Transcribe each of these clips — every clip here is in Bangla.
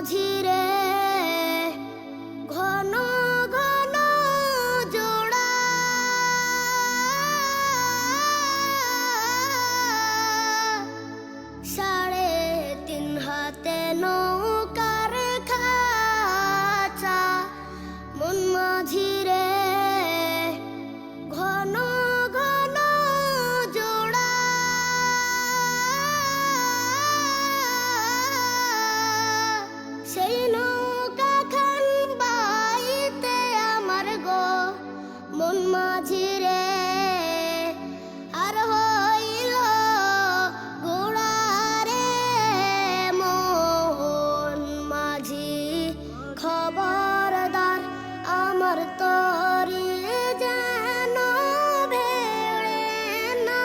মাঝিরে ঘন ঘন জোড়া সাড়ে তিন হাতে নৌকার খাঁচা মন মাঝিরে ঘন ঘন জোড়া সেই নৌকা খান বাইতে আমার গো মন মাঝিরে আর হইল গোড়ারে মন মাঝি খবরদার আমার তরি যেন ভেড়ে না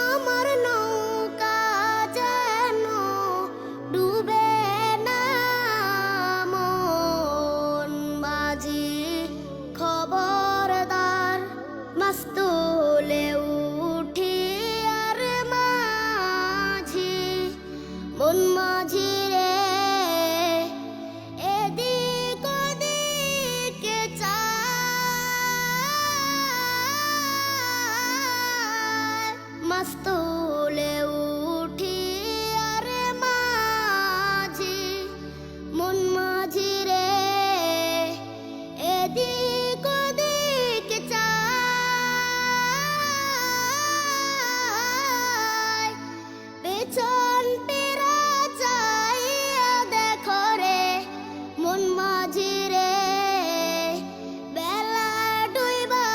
আমার নৌকা যেন ডুবে না মন মাঝি খবরদার মাস্তুলে উঠি আর মাঝি মন মাঝি রে এদিক ওদিকে চায় মাস্তুলে উঠি আর মাঝি মন মাঝি রে এদিক ওদিকে চায় পেছন পেরা চাইয়া দেখো রে মন মাঝি রে বেলা ডুইবা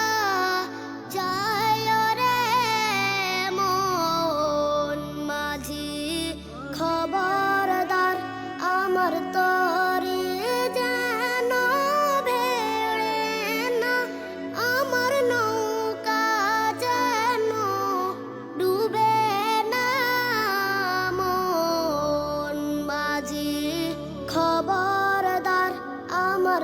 যায় রে মন মাঝি খবরদার আমার তরি যেন ভেড়ে না আমার নৌকা যেন ডুবে না মন মাঝি খবরদার আমার